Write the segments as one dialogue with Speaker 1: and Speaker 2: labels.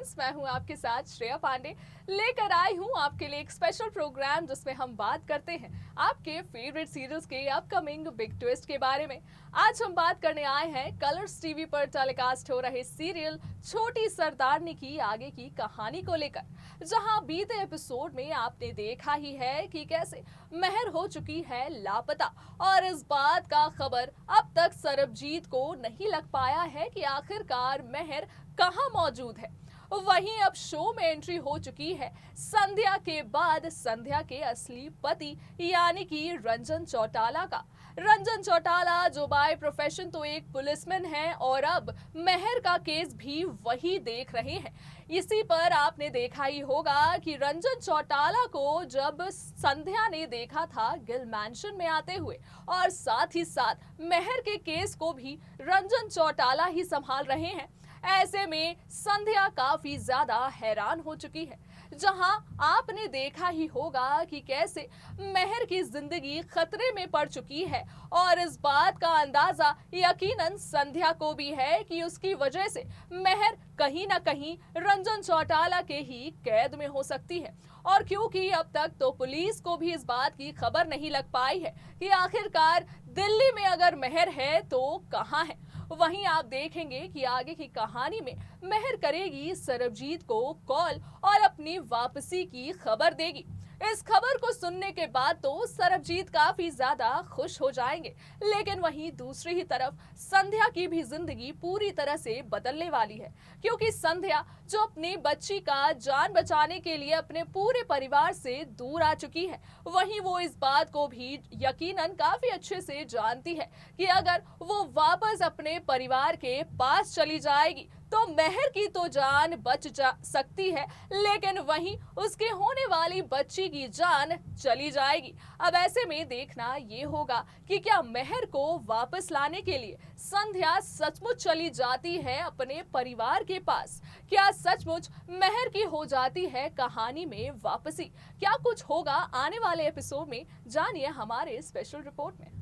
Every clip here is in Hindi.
Speaker 1: फ्रेंड्स, मैं हूं आपके साथ श्रेया पांडे। लेकर आई हूं आपके लिए एक स्पेशल प्रोग्राम जिसमें हम बात करते हैं आपके फेवरेट सीरियल्स के अपकमिंग बिग ट्विस्ट के बारे में। आज हम बात करने आए हैं कलर्स टीवी पर टेलीकास्ट हो रहे सीरियल छोटी सरदारनी की आगे की कहानी को लेकर, जहां बीते एपिसोड में आपने देखा ही है कि कैसे मेहर हो चुकी है लापता और इस बात का खबर अब तक सरबजीत को नहीं लग पाया है कि आखिरकार मेहर कहां मौजूद है। वहीं अब शो में एंट्री हो चुकी है संध्या के बाद संध्या के असली पति यानी कि रंजन चौटाला का। रंजन चौटाला जो बाय प्रोफेशन तो एक पुलिसमैन है और अब मेहर का केस भी वही देख रहे हैं। इसी पर आपने देखा ही होगा कि रंजन चौटाला को जब संध्या ने देखा था गिल मैंशन में आते हुए और साथ ही साथ मेहर के केस को भी रंजन चौटाला ही संभाल रहे हैं। ऐसे में संध्या काफी ज्यादा हैरान हो चुकी है, जहां आपने देखा ही होगा कि कैसे मेहर की जिंदगी खतरे में पड़ चुकी है और इस बात का अंदाजा यकीनन संध्या को भी है कि उसकी वजह से मेहर कहीं ना कहीं रंजन चौटाला के ही कैद में हो सकती है। और क्योंकि अब तक तो पुलिस को भी इस बात की खबर नहीं लग पाई है कि आखिरकार दिल्ली में अगर मेहर है तो कहां है। वहीं आप देखेंगे कि आगे की कहानी में मेहर करेगी सरबजीत को कॉल और अपनी वापसी की खबर देगी। इस खबर को सुनने के बाद तो सरबजीत काफी ज्यादा खुश हो जाएंगे, लेकिन वहीं दूसरी ही तरफ संध्या की भी जिंदगी पूरी तरह से बदलने वाली है, क्योंकि संध्या जो अपनी बच्ची का जान बचाने के लिए अपने पूरे परिवार से दूर आ चुकी है, वहीं वो इस बात को भी यकीनन काफी अच्छे से जानती है कि अगर वो वापस अपने परिवार के पास चली जाएगी तो मेहर की तो जान बच जा सकती है, लेकिन वहीं उसके होने वाली बच्ची की जान चली जाएगी। अब ऐसे में देखना ये होगा कि क्या मेहर को वापस लाने के लिए संध्या सचमुच चली जाती है अपने परिवार के पास। क्या सचमुच मेहर की हो जाती है कहानी में वापसी। क्या कुछ होगा आने वाले एपिसोड में, जानिए हमारे स्पेशल रिपोर्ट में।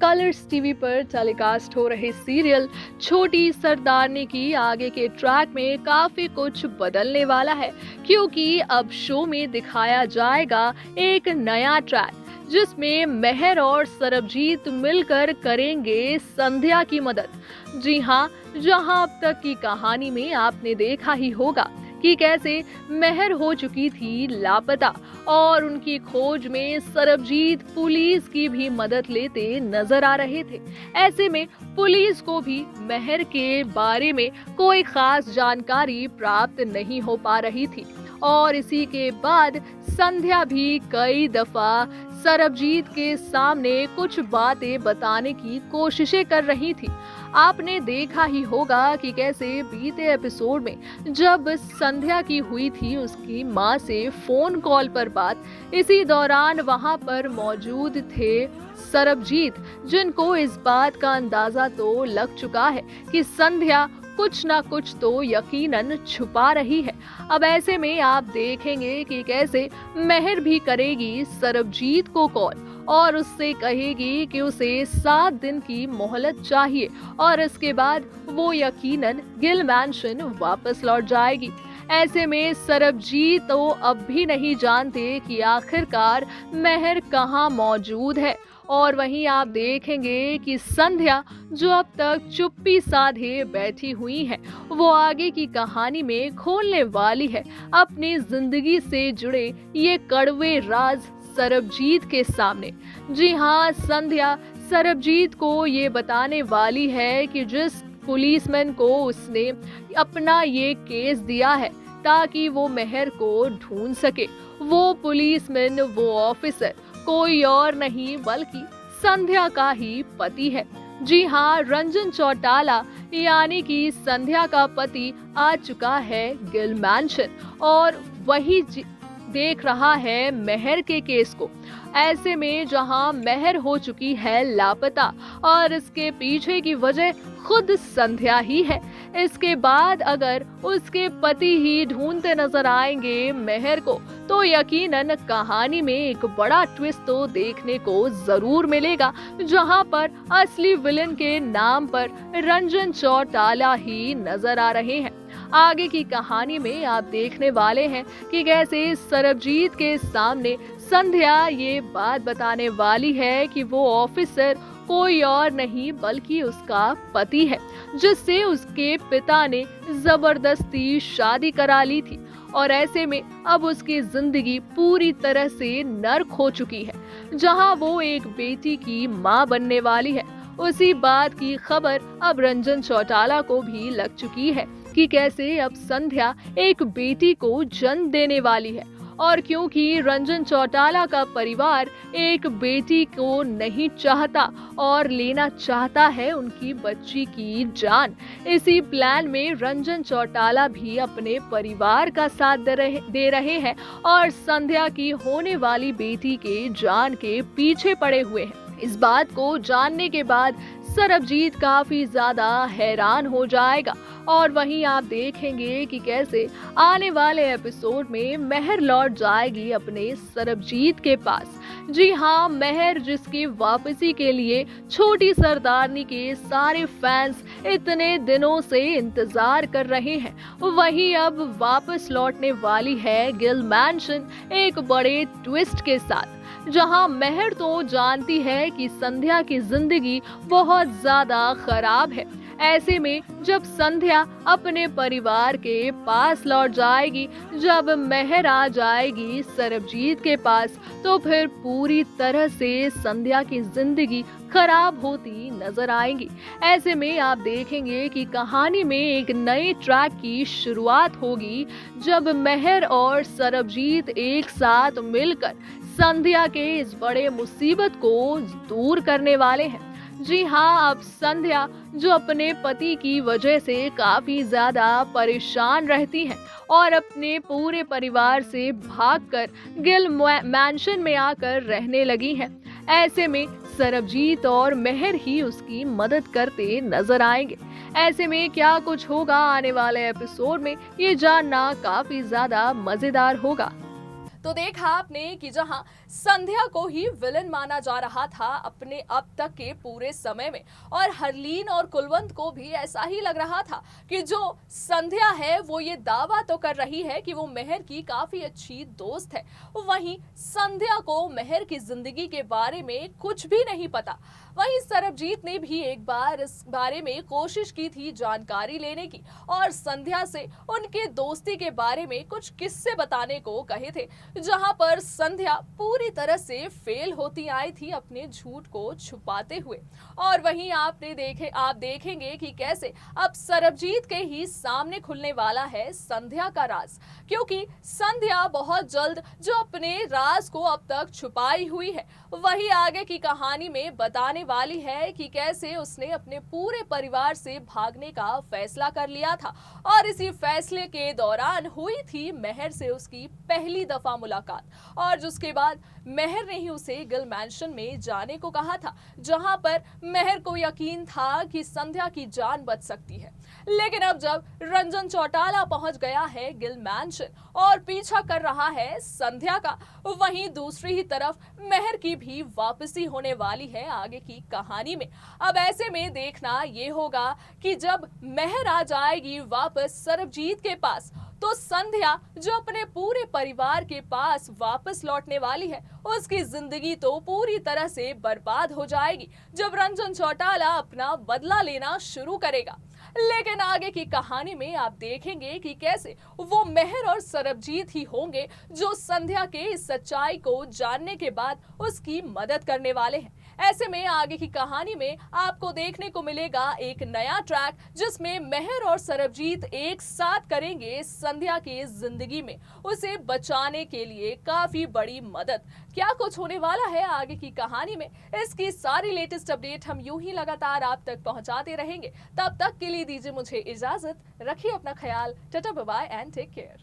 Speaker 2: कलर्स टीवी पर टेलीकास्ट हो रहे सीरियल छोटी सरदारनी की आगे के ट्रैक में काफी कुछ बदलने वाला है, क्योंकि अब शो में दिखाया जाएगा एक नया ट्रैक जिसमें मेहर और सरबजीत मिलकर करेंगे संध्या की मदद। जी हाँ, जहां अब तक की कहानी में आपने देखा ही होगा कि कैसे मेहर हो चुकी थी लापता और उनकी खोज में सरबजीत पुलिस की भी मदद लेते नजर आ रहे थे। ऐसे में पुलिस को भी मेहर के बारे में कोई खास जानकारी प्राप्त नहीं हो पा रही थी और इसी के बाद संध्या भी कई दफा सरबजीत के सामने कुछ बातें बताने की कोशिशें कर रही थी। आपने देखा ही होगा कि कैसे बीते एपिसोड में जब संध्या की हुई थी उसकी माँ से फोन कॉल पर बात, इसी दौरान वहां पर मौजूद थे सरबजीत, जिनको इस बात का अंदाजा तो लग चुका है कि संध्या कुछ ना कुछ तो यकीनन छुपा रही है। अब ऐसे में आप देखेंगे कि कैसे मेहर भी करेगी सरबजीत को कॉल और उससे कहेगी कि उसे 7 दिन की मोहलत चाहिए और इसके बाद वो यकीनन गिल मैंशन वापस लौट जाएगी। ऐसे में सरबजीत तो अब भी नहीं जानते कि आखिरकार मेहर कहाँ मौजूद है और वहीं आप देखेंगे कि संध्या जो अब तक चुप्पी साधे बैठी हुई है, वो आगे की कहानी में खोलने वाली है अपनी जिंदगी से जुड़े ये कड़वे राज सरबजीत के सामने। जी हाँ, संध्या सरबजीत को ये बताने वाली है कि जिस पुलिसमैन को उसने अपना ये केस दिया है ताकि वो मेहर को ढूंढ सके, वो पुलिसमैन, वो ऑफिसर कोई और नहीं बल्कि संध्या का ही पति है। जी हाँ, रंजन चौटाला यानी कि संध्या का पति आ चुका है गिल मैंशन और वही देख रहा है मेहर के केस को। ऐसे में जहां मेहर हो चुकी है लापता और इसके पीछे की वजह खुद संध्या ही है। इसके बाद अगर उसके पति ही ढूंढते नजर आएंगे मेहर को, तो यकीनन कहानी में एक बड़ा ट्विस्ट तो देखने को जरूर मिलेगा, जहां पर असली विलन के नाम पर रंजन चौटाला ही नजर आ रहे हैं। आगे की कहानी में आप देखने वाले हैं कि कैसे सरबजीत के सामने संध्या ये बात बताने वाली है कि वो ऑफिसर कोई और नहीं बल्कि उसका पति है, जिससे उसके पिता ने जबरदस्ती शादी करा ली थी और ऐसे में अब उसकी जिंदगी पूरी तरह से नर्क हो चुकी है, जहां वो एक बेटी की मां बनने वाली है। उसी बात की खबर अब रंजन चौटाला को भी लग चुकी है कि कैसे अब संध्या एक बेटी को जन्म देने वाली है, और क्योंकि रंजन चौटाला का परिवार एक बेटी को नहीं चाहता और लेना चाहता है उनकी बच्ची की जान, इसी प्लान में रंजन चौटाला भी अपने परिवार का साथ दे रहे हैं और संध्या की होने वाली बेटी के जान के पीछे पड़े हुए हैं। इस बात को जानने के बाद सरबजीत काफी ज्यादा हैरान हो जाएगा और वहीं आप देखेंगे कि कैसे आने वाले एपिसोड में मेहर लौट जाएगी अपने सरबजीत के पास। जी हाँ, मेहर जिसकी वापसी के लिए छोटी सरदारनी के सारे फैंस इतने दिनों से इंतजार कर रहे हैं, वही अब वापस लौटने वाली है गिल मैंशन एक बड़े ट्विस्ट के साथ, जहां मेहर तो जानती है कि संध्या की जिंदगी बहुत ज्यादा खराब है। ऐसे में जब संध्या अपने परिवार के पास लौट जाएगी, जब मेहर आ जाएगी सरबजीत के पास, तो फिर पूरी तरह से संध्या की जिंदगी खराब होती नजर आएंगी। ऐसे में आप देखेंगे कि कहानी में एक नए ट्रैक की शुरुआत होगी, जब मेहर और सरबजीत एक साथ मिलकर संध्या के इस बड़े मुसीबत को दूर करने वाले हैं। जी हाँ, अब संध्या जो अपने पति की वजह से काफी ज्यादा परेशान रहती हैं और अपने पूरे परिवार से भागकर गिल मैंशन में आकर रहने लगी हैं, ऐसे में सरबजीत और मेहर ही उसकी मदद करते नजर आएंगे। ऐसे में क्या कुछ होगा आने वाले एपिसोड में, ये जानना काफी ज्यादा मजेदार होगा।
Speaker 1: तो देखा आपने कि जहां संध्या को ही विलन माना जा रहा था अपने अब तक के पूरे समय में, और हरलीन और कुलवंत को भी ऐसा ही लग रहा था कि जो संध्या है वो ये दावा तो कर रही है कि वो मेहर की काफी अच्छी दोस्त है, वहीं संध्या को मेहर की जिंदगी के बारे में कुछ भी नहीं पता। वहीं सरबजीत ने भी एक बार इस बारे में कोशिश की थी जानकारी लेने की और संध्या से उनके दोस्ती के बारे में कुछ किस्से बताने को कहे थे, जहां पर संध्या पूरी तरह से फेल होती आई थी अपने झूठ को छुपाते हुए। और वहीं आप देखेंगे कि कैसे अब सरबजीत के ही सामने खुलने वाला है संध्या का राज, क्योंकि संध्या बहुत जल्द जो अपने राज को अब तक छुपाई हुई है वही आगे की कहानी में बताने वाली है कि कैसे उसने अपने पूरे परिवार से भागने का फैसला कर लिया था, और इसी फैसले के दौरान हुई थी मेहर से उसकी पहली दफा मुलाकात, और जिसके बाद मेहर ने ही उसे गिल मैंशन में जाने को कहा था, जहां पर मेहर को यकीन था कि संध्या की जान बच सकती है। लेकिन अब जब रंजन चौटाला पहुंच गया है गिल मैंशन और पीछा कर रहा है संध्या का, वहीं दूसरी ही तरफ मेहर की भी वापसी होने वाली है आगे की कहानी में। अब ऐसे में देखना ये होगा कि जब मेहर आ जाएगी वापस सरबजीत के पास, तो संध्या जो अपने पूरे परिवार के पास वापस लौटने वाली है, उसकी जिंदगी तो पूरी तरह से बर्बाद हो जाएगी जब रंजन चौटाला अपना बदला लेना शुरू करेगा। लेकिन आगे की कहानी में आप देखेंगे कि कैसे वो मेहर और सरबजीत ही होंगे जो संध्या के इस सच्चाई को जानने के बाद उसकी मदद करने वाले हैं। ऐसे में आगे की कहानी में आपको देखने को मिलेगा एक नया ट्रैक, जिसमें मेहर और सरबजीत एक साथ करेंगे संध्या की जिंदगी में उसे बचाने के लिए काफी बड़ी मदद। क्या कुछ होने वाला है आगे की कहानी में, इसकी सारी लेटेस्ट अपडेट हम यूं ही लगातार आप तक पहुंचाते रहेंगे। तब तक के लिए दीजिए मुझे इजाजत, रखिए अपना ख्याल, टाटा bye bye and take care.